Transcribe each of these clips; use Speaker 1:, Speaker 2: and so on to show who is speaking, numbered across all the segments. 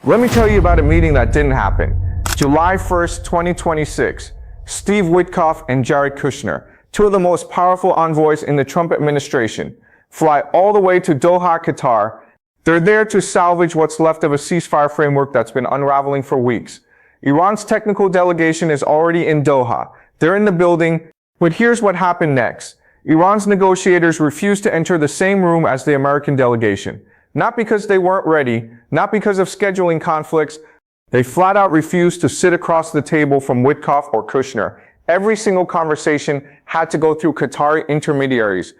Speaker 1: Let me tell you about a meeting that didn't happen. July 1st, 2026. Steve Witkoff and Jared Kushner, two of the most powerful envoys in the Trump administration, fly all the way to Doha, Qatar. They're there to salvage what's left of a ceasefire framework that's been unraveling for weeks. Iran's technical delegation is already in Doha. They're in the building, but here's what happened next. Iran's negotiators refused to enter the same room as the American delegation. Not because they weren't ready, not because of scheduling conflicts. They flat out refused to sit across the table from Witkoff or Kushner. Every single conversation had to go through Qatari intermediaries.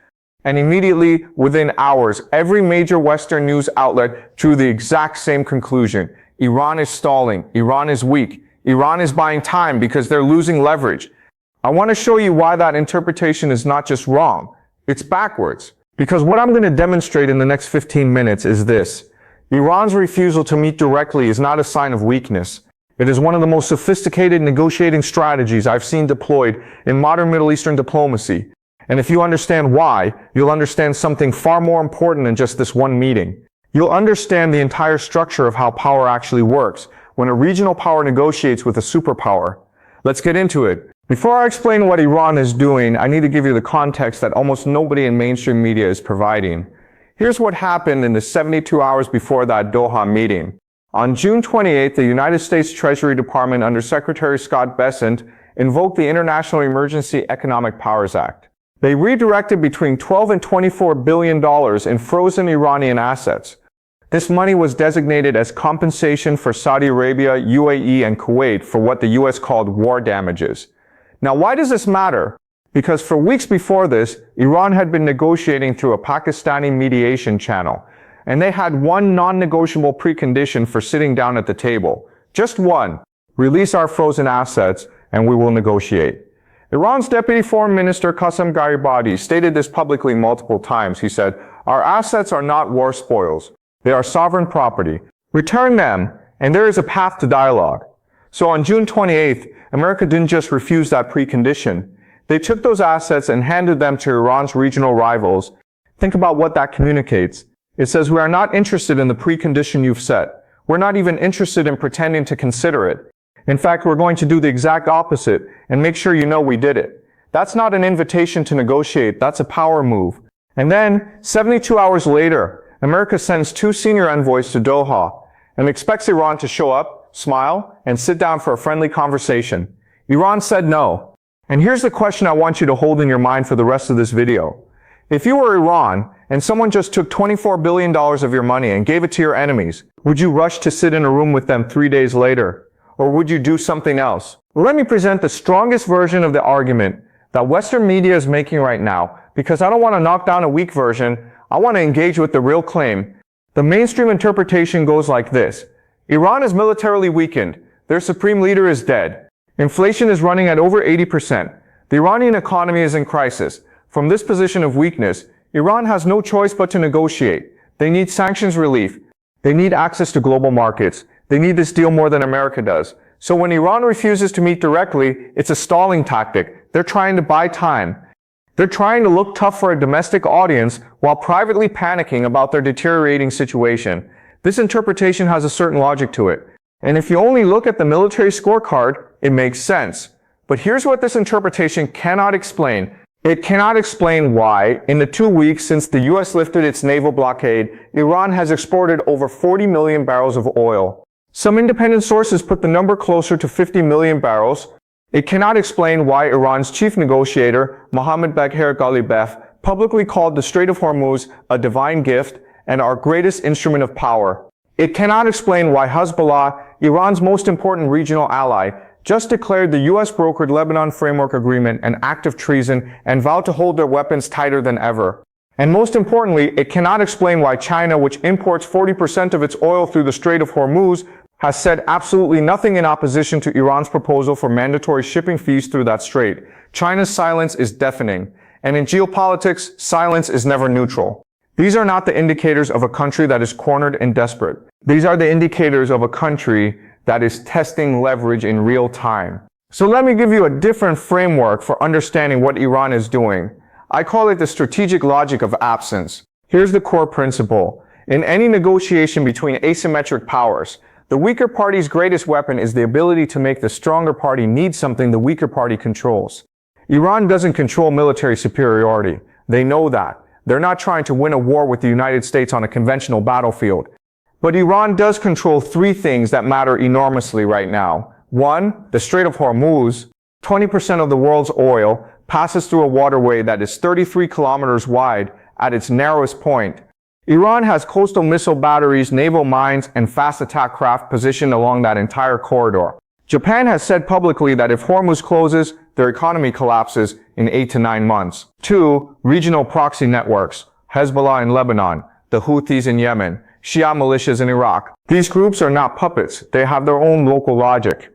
Speaker 1: And immediately, within hours, every major Western news outlet drew the exact same conclusion. Iran is stalling. Iran is weak. Iran is buying time because they're losing leverage. I want to show you why that interpretation is not just wrong. It's backwards. Because what I'm going to demonstrate in the next 15 minutes is this. Iran's refusal to meet directly is not a sign of weakness. It is one of the most sophisticated negotiating strategies I've seen deployed in modern Middle Eastern diplomacy. And if you understand why, you'll understand something far more important than just this one meeting. You'll understand the entire structure of how power actually works when a regional power negotiates with a superpower. Let's get into it. Before I explain what Iran is doing, I need to give you the context that almost nobody in mainstream media is providing. Here's what happened in the 72 hours before that Doha meeting. On June 28th, the United States Treasury Department under Secretary Scott Bessent invoked the International Emergency Economic Powers Act. They redirected between $12 and $24 billion in frozen Iranian assets. This money was designated as compensation for Saudi Arabia, UAE, and Kuwait for what the U.S. called war damages. Now, why does this matter? Because for weeks before this, Iran had been negotiating through a Pakistani mediation channel, and they had one non-negotiable precondition for sitting down at the table. Just one: release our frozen assets, and we will negotiate. Iran's Deputy Foreign Minister Qasem Gharibabadi stated this publicly multiple times. He said, "Our assets are not war spoils. They are sovereign property. Return them, and there is a path to dialogue." So on June 28th, America didn't just refuse that precondition. They took those assets and handed them to Iran's regional rivals. Think about what that communicates. It says, we are not interested in the precondition you've set. We're not even interested in pretending to consider it. In fact, we're going to do the exact opposite and make sure you know we did it. That's not an invitation to negotiate. That's a power move. And then, 72 hours later, America sends two senior envoys to Doha and expects Iran to show up, smile, and sit down for a friendly conversation. Iran said no. And here's the question I want you to hold in your mind for the rest of this video. If you were Iran and someone just took $24 billion of your money and gave it to your enemies, would you rush to sit in a room with them 3 days later? Or would you do something else? Well, let me present the strongest version of the argument that Western media is making right now, because I don't want to knock down a weak version. I want to engage with the real claim. The mainstream interpretation goes like this. Iran is militarily weakened. Their supreme leader is dead. Inflation is running at over 80%. The Iranian economy is in crisis. From this position of weakness, Iran has no choice but to negotiate. They need sanctions relief. They need access to global markets. They need this deal more than America does. So when Iran refuses to meet directly, it's a stalling tactic. They're trying to buy time. They're trying to look tough for a domestic audience while privately panicking about their deteriorating situation. This interpretation has a certain logic to it. And if you only look at the military scorecard, it makes sense. But here's what this interpretation cannot explain. It cannot explain why, in the 2 weeks since the U.S. lifted its naval blockade, Iran has exported over 40 million barrels of oil. Some independent sources put the number closer to 50 million barrels. It cannot explain why Iran's chief negotiator, Mohammad Bagher Ghalibaf, publicly called the Strait of Hormuz a divine gift and our greatest instrument of power. It cannot explain why Hezbollah, Iran's most important regional ally, just declared the U.S.-brokered Lebanon Framework Agreement an act of treason and vowed to hold their weapons tighter than ever. And most importantly, it cannot explain why China, which imports 40% of its oil through the Strait of Hormuz, has said absolutely nothing in opposition to Iran's proposal for mandatory shipping fees through that strait. China's silence is deafening. And in geopolitics, silence is never neutral. These are not the indicators of a country that is cornered and desperate. These are the indicators of a country that is testing leverage in real time. So let me give you a different framework for understanding what Iran is doing. I call it the strategic logic of absence. Here's the core principle. In any negotiation between asymmetric powers, The weaker party's greatest weapon is the ability to make the stronger party need something the weaker party controls. Iran doesn't control military superiority. They know that. They're not trying to win a war with the United States on a conventional battlefield. But Iran does control three things that matter enormously right now. One, the Strait of Hormuz. 20% of the world's oil passes through a waterway that is 33 kilometers wide at its narrowest point. Iran has coastal missile batteries, naval mines, and fast attack craft positioned along that entire corridor. Japan has said publicly that if Hormuz closes, their economy collapses in 8 to 9 months. 2. Regional proxy networks. Hezbollah in Lebanon, the Houthis in Yemen, Shia militias in Iraq. These groups are not puppets. They have their own local logic.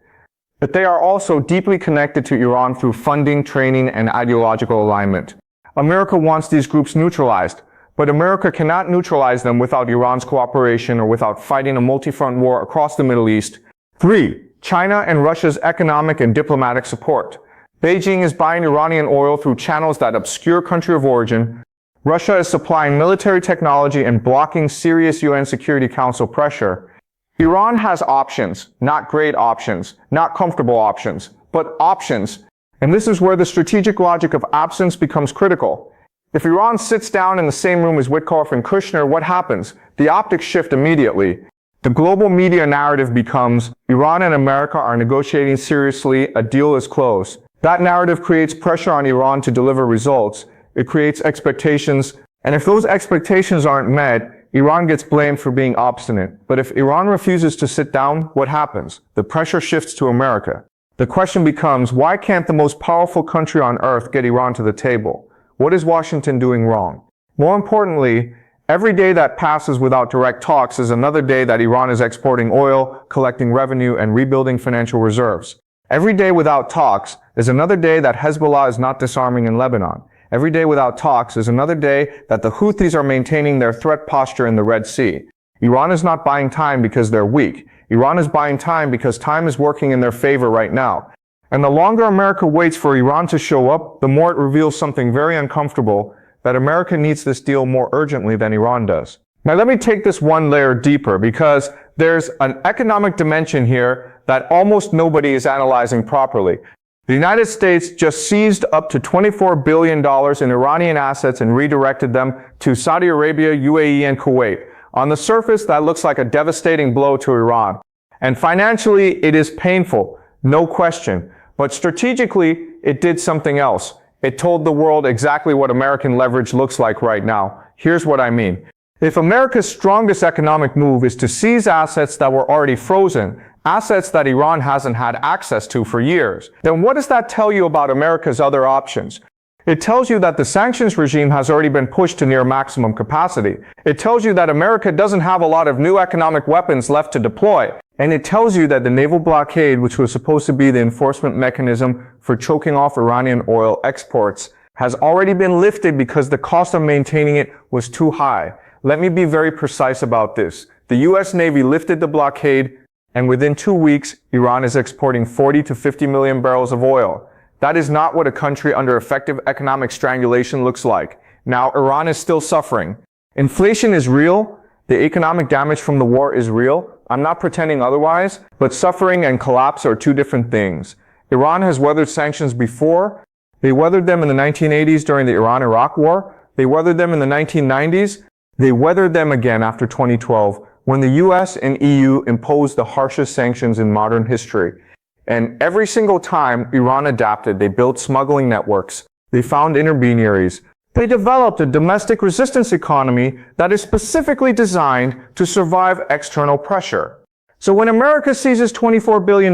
Speaker 1: But they are also deeply connected to Iran through funding, training, and ideological alignment. America wants these groups neutralized, but America cannot neutralize them without Iran's cooperation or without fighting a multi-front war across the Middle East. 3. China and Russia's economic and diplomatic support. Beijing is buying Iranian oil through channels that obscure country of origin. Russia is supplying military technology and blocking serious UN Security Council pressure. Iran has options, not great options, not comfortable options, but options. And this is where the strategic logic of absence becomes critical. If Iran sits down in the same room as Witkoff and Kushner, what happens? The optics shift immediately. The global media narrative becomes, Iran and America are negotiating seriously, a deal is close. That narrative creates pressure on Iran to deliver results. It creates expectations, and if those expectations aren't met, Iran gets blamed for being obstinate. But if Iran refuses to sit down, what happens? The pressure shifts to America. The question becomes, why can't the most powerful country on earth get Iran to the table? What is Washington doing wrong? More importantly, every day that passes without direct talks is another day that Iran is exporting oil, collecting revenue, and rebuilding financial reserves. Every day without talks is another day that Hezbollah is not disarming in Lebanon. Every day without talks is another day that the Houthis are maintaining their threat posture in the Red Sea. Iran is not buying time because they're weak. Iran is buying time because time is working in their favor right now. And the longer America waits for Iran to show up, the more it reveals something very uncomfortable, that America needs this deal more urgently than Iran does. Now let me take this one layer deeper, because there's an economic dimension here that almost nobody is analyzing properly. The United States just seized up to $24 billion in Iranian assets and redirected them to Saudi Arabia, UAE, and Kuwait. On the surface, that looks like a devastating blow to Iran. And financially, it is painful, no question. But strategically, it did something else. It told the world exactly what American leverage looks like right now. Here's what I mean. If America's strongest economic move is to seize assets that were already frozen, assets that Iran hasn't had access to for years, then what does that tell you about America's other options? It tells you that the sanctions regime has already been pushed to near maximum capacity. It tells you that America doesn't have a lot of new economic weapons left to deploy. And it tells you that the naval blockade, which was supposed to be the enforcement mechanism for choking off Iranian oil exports, has already been lifted because the cost of maintaining it was too high. Let me be very precise about this. The U.S. Navy lifted the blockade, and within 2 weeks, Iran is exporting 40 to 50 million barrels of oil. That is not what a country under effective economic strangulation looks like. Now, Iran is still suffering. Inflation is real. The economic damage from the war is real. I'm not pretending otherwise, but suffering and collapse are two different things. Iran has weathered sanctions before. They weathered them in the 1980s during the Iran-Iraq War. They weathered them in the 1990s. They weathered them again after 2012, when the U.S. and EU imposed the harshest sanctions in modern history. And every single time Iran adapted, they built smuggling networks. They found intermediaries. They developed a domestic resistance economy that is specifically designed to survive external pressure. So when America seizes $24 billion,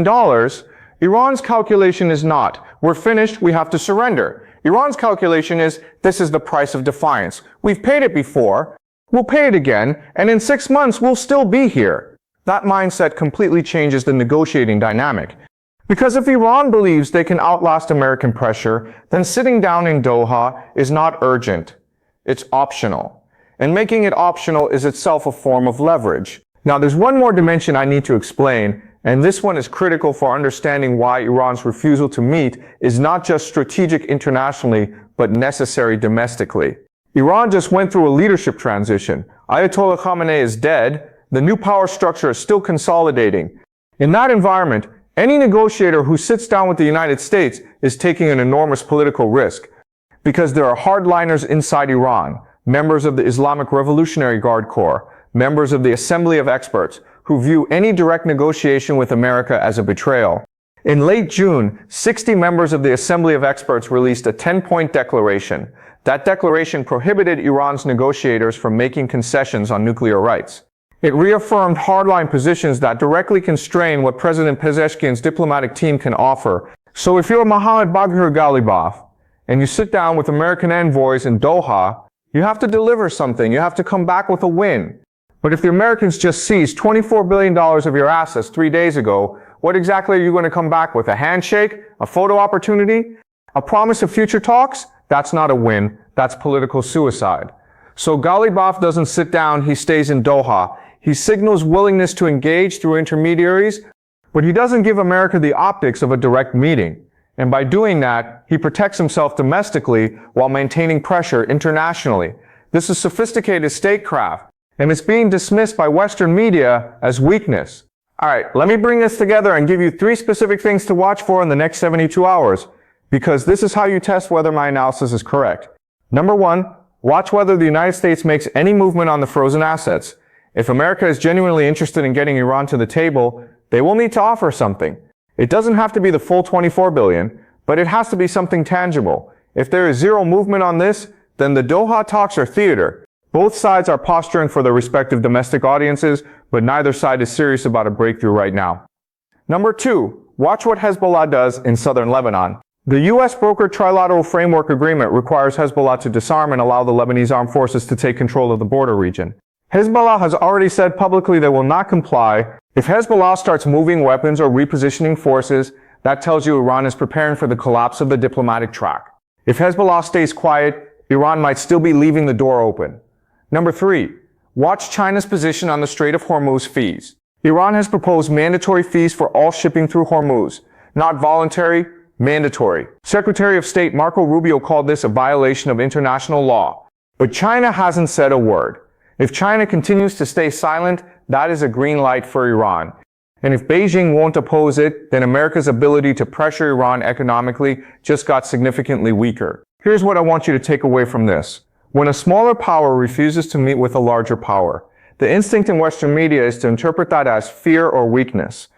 Speaker 1: Iran's calculation is not, we're finished, we have to surrender. Iran's calculation is, this is the price of defiance. We've paid it before, we'll pay it again, and in 6 months we'll still be here. That mindset completely changes the negotiating dynamic. Because if Iran believes they can outlast American pressure, then sitting down in Doha is not urgent. It's optional. And making it optional is itself a form of leverage. Now, there's one more dimension I need to explain, and this one is critical for understanding why Iran's refusal to meet is not just strategic internationally, but necessary domestically. Iran just went through a leadership transition. Ayatollah Khamenei is dead, The new power structure is still consolidating. In that environment, any negotiator who sits down with the United States is taking an enormous political risk, because there are hardliners inside Iran, members of the Islamic Revolutionary Guard Corps, members of the Assembly of Experts, who view any direct negotiation with America as a betrayal. In late June, 60 members of the Assembly of Experts released a 10-point declaration. That declaration prohibited Iran's negotiators from making concessions on nuclear rights. It reaffirmed hardline positions that directly constrain what President Pezeshkian's diplomatic team can offer. So if you're Mohammad Bagher Ghalibaf, and you sit down with American envoys in Doha, you have to deliver something. You have to come back with a win. But if the Americans just seized $24 billion of your assets 3 days ago, what exactly are you going to come back with? A handshake? A photo opportunity? A promise of future talks? That's not a win. That's political suicide. So Ghalibaf doesn't sit down. He stays in Doha. He signals willingness to engage through intermediaries, but he doesn't give America the optics of a direct meeting. And by doing that, he protects himself domestically while maintaining pressure internationally. This is sophisticated statecraft, and it's being dismissed by Western media as weakness. Alright, let me bring this together and give you 3 specific things to watch for in the next 72 hours, because this is how you test whether my analysis is correct. Number 1, watch whether the United States makes any movement on the frozen assets. If America is genuinely interested in getting Iran to the table, they will need to offer something. It doesn't have to be the full $24 billion, but it has to be something tangible. If there is zero movement on this, then the Doha talks are theater. Both sides are posturing for their respective domestic audiences, but neither side is serious about a breakthrough right now. Number 2, watch what Hezbollah does in southern Lebanon. The U.S. brokered trilateral framework agreement requires Hezbollah to disarm and allow the Lebanese armed forces to take control of the border region. Hezbollah has already said publicly they will not comply. If Hezbollah starts moving weapons or repositioning forces, that tells you Iran is preparing for the collapse of the diplomatic track. If Hezbollah stays quiet, Iran might still be leaving the door open. Number 3, watch China's position on the Strait of Hormuz fees. Iran has proposed mandatory fees for all shipping through Hormuz. Not voluntary, mandatory. Secretary of State Marco Rubio called this a violation of international law. But China hasn't said a word. If China continues to stay silent, that is a green light for Iran. And if Beijing won't oppose it, then America's ability to pressure Iran economically just got significantly weaker. Here's what I want you to take away from this. When a smaller power refuses to meet with a larger power, the instinct in Western media is to interpret that as fear or weakness.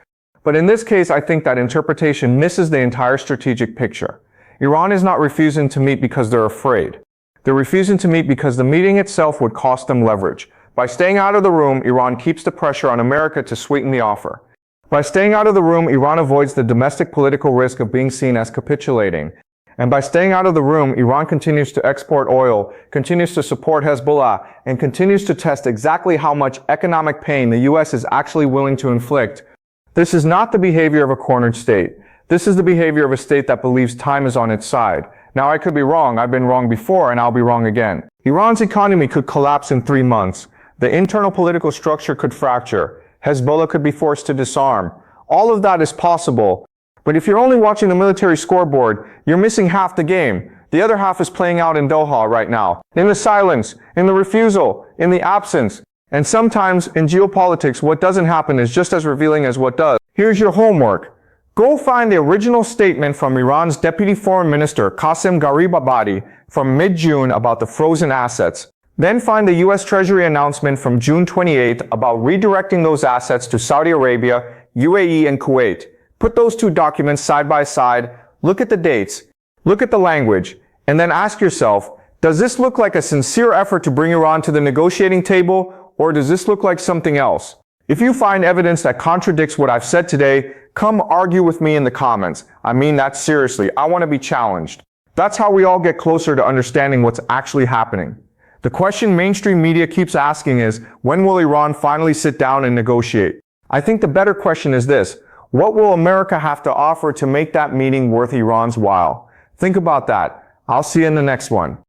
Speaker 1: But in this case, I think that interpretation misses the entire strategic picture. Iran is not refusing to meet because they're afraid. They're refusing to meet because the meeting itself would cost them leverage. By staying out of the room, Iran keeps the pressure on America to sweeten the offer. By staying out of the room, Iran avoids the domestic political risk of being seen as capitulating. And by staying out of the room, Iran continues to export oil, continues to support Hezbollah, and continues to test exactly how much economic pain the U.S. is actually willing to inflict. This is not the behavior of a cornered state. This is the behavior of a state that believes time is on its side. Now, I could be wrong. I've been wrong before, and I'll be wrong again. Iran's economy could collapse in 3 months. The internal political structure could fracture. Hezbollah could be forced to disarm. All of that is possible. But if you're only watching the military scoreboard, you're missing half the game. The other half is playing out in Doha right now. In the silence, in the refusal, in the absence. And sometimes in geopolitics, what doesn't happen is just as revealing as what does. Here's your homework. Go find the original statement from Iran's Deputy Foreign Minister Qasem Gharibabadi from mid-June about the frozen assets. Then find the U.S. Treasury announcement from June 28 about redirecting those assets to Saudi Arabia, UAE, and Kuwait. Put those 2 documents side by side, look at the dates, look at the language, and then ask yourself, does this look like a sincere effort to bring Iran to the negotiating table, or does this look like something else? If you find evidence that contradicts what I've said today, come argue with me in the comments. I mean that seriously. I want to be challenged. That's how we all get closer to understanding what's actually happening. The question mainstream media keeps asking is, when will Iran finally sit down and negotiate? I think the better question is this: what will America have to offer to make that meeting worth Iran's while? Think about that. I'll see you in the next one.